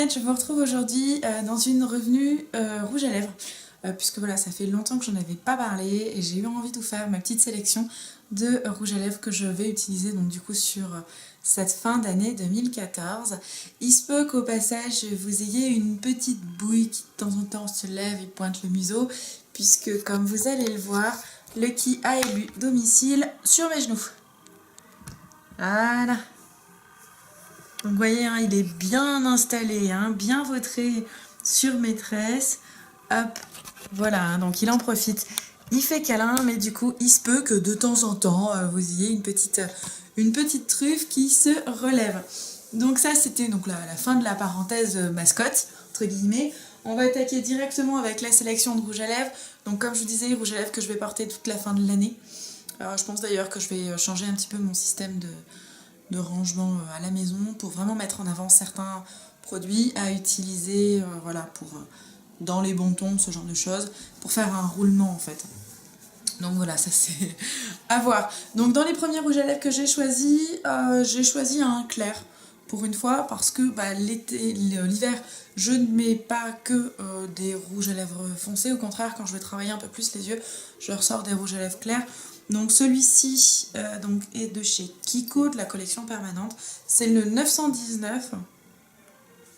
Internet, je vous retrouve aujourd'hui dans une revue rouge à lèvres, puisque voilà, ça fait longtemps que j'en avais pas parlé et j'ai eu envie de vous faire ma petite sélection de rouge à lèvres que je vais utiliser donc du coup sur cette fin d'année 2014. Il se peut qu'au passage vous ayez une petite bouille qui de temps en temps se lève et pointe le museau, puisque comme vous allez le voir, Lucky a élu domicile sur mes genoux. Voilà. Donc vous voyez, hein, il est bien installé, hein, bien vautré sur mes tresses. Hop, voilà, hein, donc il en profite. Il fait câlin, mais du coup, il se peut que de temps en temps, vous ayez une petite truffe qui se relève. Donc ça, c'était donc la fin de la parenthèse mascotte, entre guillemets. On va attaquer directement avec la sélection de rouge à lèvres. Donc comme je vous disais, rouge à lèvres que je vais porter toute la fin de l'année. Je pense d'ailleurs que je vais changer un petit peu mon système de rangement à la maison pour vraiment mettre en avant certains produits à utiliser voilà, pour, dans les bons tons, ce genre de choses, pour faire un roulement en fait. Donc voilà, ça c'est à voir. Donc dans les premiers rouges à lèvres que j'ai choisi un clair pour une fois, parce que l'hiver, je ne mets pas que des rouges à lèvres foncés. Au contraire, quand je vais travailler un peu plus les yeux, je ressors des rouges à lèvres clairs. Donc celui-ci est de chez Kiko, de la collection permanente. C'est le 919.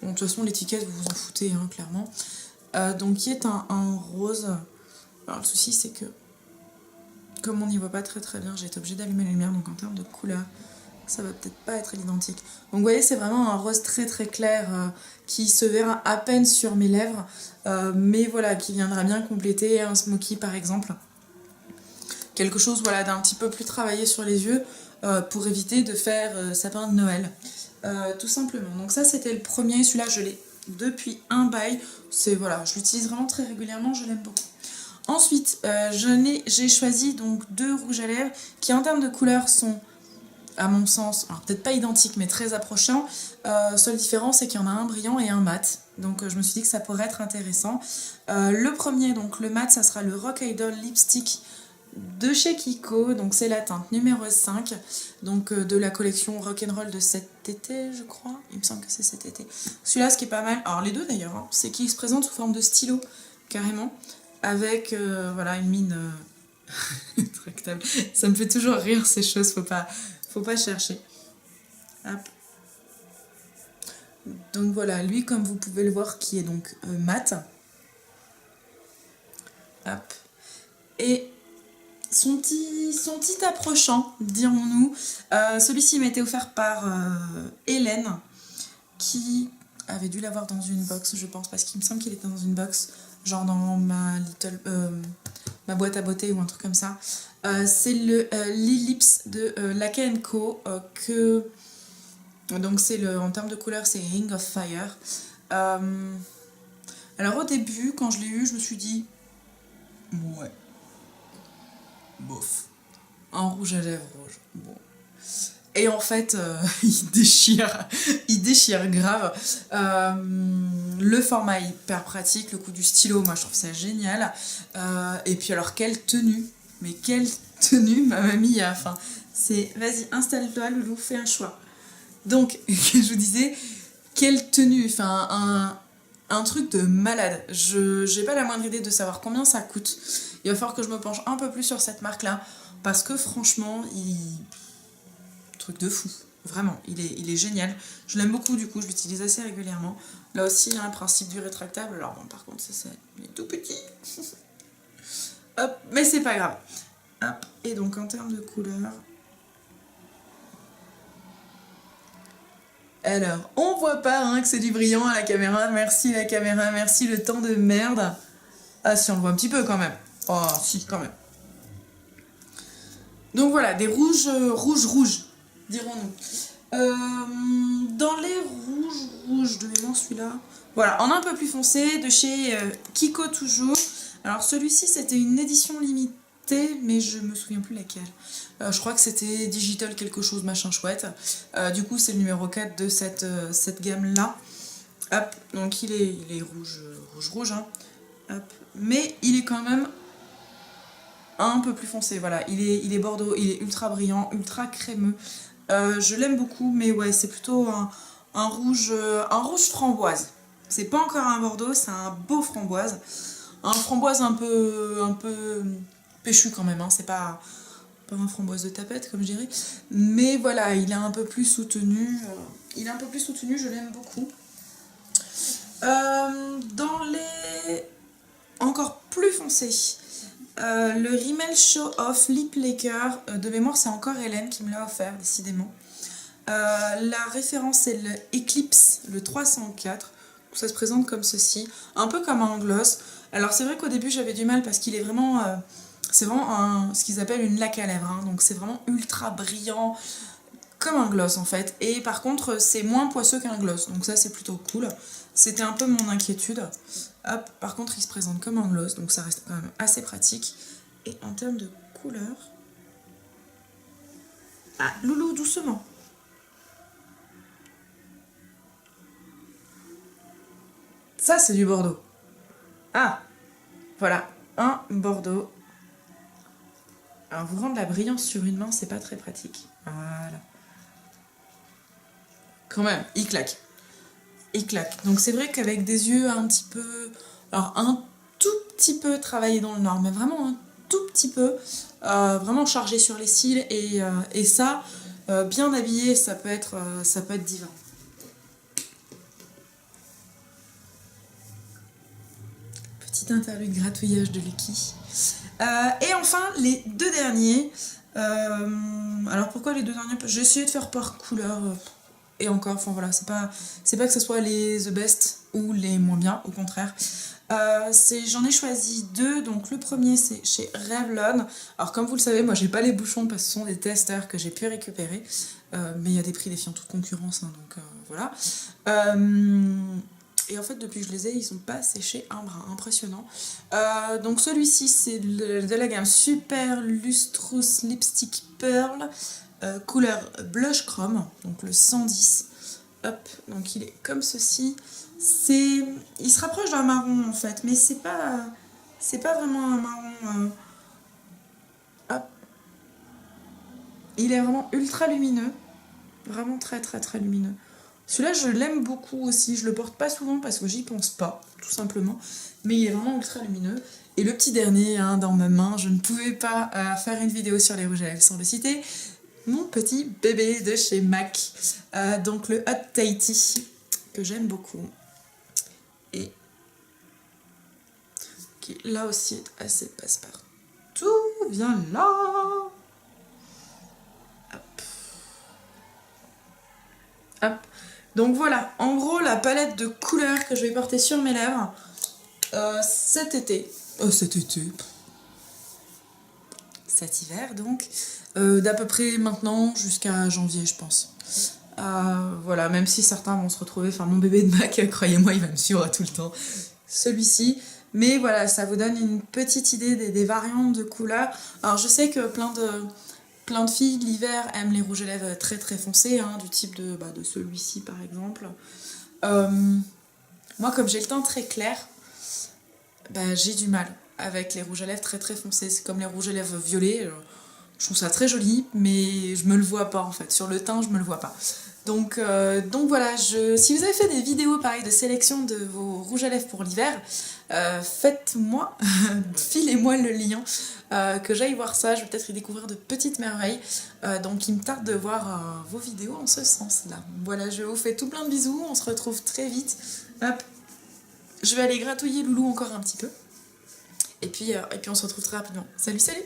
Bon, de toute façon, l'étiquette, vous vous en foutez, hein, clairement. Donc qui est un rose. Alors le souci, c'est que comme on n'y voit pas très très bien, j'ai été obligée d'allumer la lumière. Donc en termes de couleur, ça va peut-être pas être l'identique. Donc vous voyez, c'est vraiment un rose très très clair qui se verra à peine sur mes lèvres. Mais voilà, qui viendra bien compléter un smoky par exemple. Quelque chose voilà, d'un petit peu plus travaillé sur les yeux pour éviter de faire sapin de Noël. Tout simplement. Donc ça, c'était le premier. Celui-là, je l'ai depuis un bail. Voilà, je l'utilise vraiment très régulièrement, je l'aime beaucoup. Ensuite, j'ai choisi donc deux rouges à lèvres qui, en termes de couleur, sont, à mon sens, alors peut-être pas identiques, mais très approchants. Seule différence, c'est qu'il y en a un brillant et un mat. Donc je me suis dit que ça pourrait être intéressant. Le premier, donc le mat, ça sera le Rock Idol Lipstick de chez Kiko, donc c'est la teinte numéro 5, donc de la collection Rock'n'Roll de cet été, je crois. Il me semble que c'est cet été. Celui-là, ce qui est pas mal, alors les deux d'ailleurs, hein, c'est qu'il se présente sous forme de stylo, carrément, avec voilà, une mine tractable. Ça me fait toujours rire ces choses, faut pas chercher. Hop. Donc voilà, lui, comme vous pouvez le voir, qui est donc mat. Hop. Et son petit approchant, dirons-nous. Celui-ci m'a été offert par Hélène, qui avait dû l'avoir dans une box, je pense, parce qu'il me semble qu'il était dans une box, genre dans ma boîte à beauté ou un truc comme ça. C'est le Lips de Laca & Co. Donc en termes de couleur, c'est Ring of Fire. Alors au début, quand je l'ai eu, je me suis dit, ouais. Bof. Un rouge à lèvres rouge. Bon. Et en fait, il déchire grave. Le format est hyper pratique, le coup du stylo, moi je trouve ça génial. Et puis alors, quelle tenue. Mais quelle tenue, ma mamie a. Enfin, c'est, vas-y, installe-toi, loulou, fais un choix. Donc, je vous disais, quelle tenue. Enfin, un truc de malade. J'ai pas la moindre idée de savoir combien ça coûte. Il va falloir que je me penche un peu plus sur cette marque-là, parce que franchement, truc de fou. Vraiment, il est génial. Je l'aime beaucoup, du coup, je l'utilise assez régulièrement. Là aussi, il y a un principe du rétractable. Alors bon, par contre, il est tout petit. Hop, mais c'est pas grave. Hop, et donc en termes de couleur... Alors, on voit pas hein, que c'est du brillant à la caméra. Merci la caméra, merci le temps de merde. Ah si, on le voit un petit peu quand même. Oh si, quand même. Donc voilà, des rouges, dirons-nous. Dans les rouges de mémoire, celui-là. Voilà, en un peu plus foncé, de chez Kiko toujours. Alors celui-ci, c'était une édition limitée, mais je me souviens plus laquelle. Je crois que c'était Digital quelque chose, machin chouette. Du coup, c'est le numéro 4 de cette gamme-là. Hop, donc il est rouge, hein. Hop. Mais il est quand même un peu plus foncé, voilà. Il est bordeaux, il est ultra brillant, ultra crémeux. Je l'aime beaucoup, mais ouais, c'est plutôt un rouge framboise. C'est pas encore un bordeaux, c'est un beau framboise. Un framboise un peu péchu quand même, hein. C'est pas un framboise de tapette comme je dirais. Mais voilà, il est un peu plus soutenu. Je l'aime beaucoup. Dans les encore plus foncés, le Rimmel Show Off Lip Lacquer, de mémoire c'est encore Hélène qui me l'a offert décidément. La référence c'est le Eclipse, le 304. Ça se présente comme ceci, un peu comme un gloss. Alors c'est vrai qu'au début j'avais du mal parce qu'il est vraiment... c'est vraiment ce qu'ils appellent une laque à lèvres, hein. Donc c'est vraiment ultra brillant, comme un gloss en fait. Et par contre c'est moins poisseux qu'un gloss, donc ça c'est plutôt cool. C'était un peu mon inquiétude. Hop, par contre il se présente comme un gloss, donc ça reste quand même assez pratique. Et en termes de couleur... Ah, Loulou, doucement. Ça c'est du Bordeaux. Ah, voilà, un Bordeaux. Alors vous rendre la brillance sur une main, c'est pas très pratique. Voilà. Quand même, il claque. Il claque. Donc c'est vrai qu'avec des yeux un petit peu... Alors un tout petit peu travaillé dans le noir, mais vraiment un tout petit peu. Vraiment chargé sur les cils. Et ça, bien habillé, ça peut être divin. Petit interlude gratouillage de Lucky. Et enfin, les deux derniers. Alors pourquoi les deux derniers? J'ai essayé de faire par couleur. Et encore, enfin voilà, c'est pas que ce soit les the best ou les moins bien, au contraire. J'en ai choisi deux. Donc le premier c'est chez Revlon. Alors comme vous le savez, moi j'ai pas les bouchons parce que ce sont des testeurs que j'ai pu récupérer. Mais il y a des prix défiant toute concurrence, hein, donc voilà. Et en fait, depuis que je les ai, ils sont pas séchés un brin. Impressionnant. Donc celui-ci, c'est de la gamme Super Lustrous Lipstick Pearl, couleur blush chrome, donc le 110. Hop, donc il est comme ceci. Il se rapproche d'un marron en fait, mais c'est pas vraiment un marron. Hop. Il est vraiment ultra lumineux. Vraiment très très très lumineux. Celui-là, je l'aime beaucoup aussi. Je le porte pas souvent parce que j'y pense pas, tout simplement. Mais il est vraiment ultra lumineux. Et le petit dernier, hein, dans ma main, je ne pouvais pas faire une vidéo sur les rouges à lèvres sans le citer. Mon petit bébé de chez MAC. Donc le Hot Tahiti, que j'aime beaucoup. Et qui là aussi est assez passe-partout. Viens là. Hop. Hop. Donc voilà, en gros la palette de couleurs que je vais porter sur mes lèvres cet hiver donc, d'à peu près maintenant jusqu'à janvier je pense. Voilà, même si certains vont se retrouver, enfin mon bébé de Mac, croyez-moi, il va me suivre tout le temps, celui-ci. Mais voilà, ça vous donne une petite idée des variantes de couleurs. Alors je sais que plein de filles l'hiver aiment les rouges à lèvres très très foncés, hein, du type de celui-ci par exemple. Moi comme j'ai le teint très clair, j'ai du mal avec les rouges à lèvres très très foncés. C'est comme les rouges à lèvres violets. Je trouve ça très joli, mais je me le vois pas en fait. Sur le teint, je me le vois pas. Donc voilà, si vous avez fait des vidéos pareil de sélection de vos rouges à lèvres pour l'hiver, faites-moi, filez-moi le lien, que j'aille voir ça. Je vais peut-être y découvrir de petites merveilles. Donc il me tarde de voir vos vidéos en ce sens-là. Voilà, je vous fais tout plein de bisous. On se retrouve très vite. Hop. Je vais aller gratouiller Loulou encore un petit peu. Et puis on se retrouve très rapidement. Salut, salut!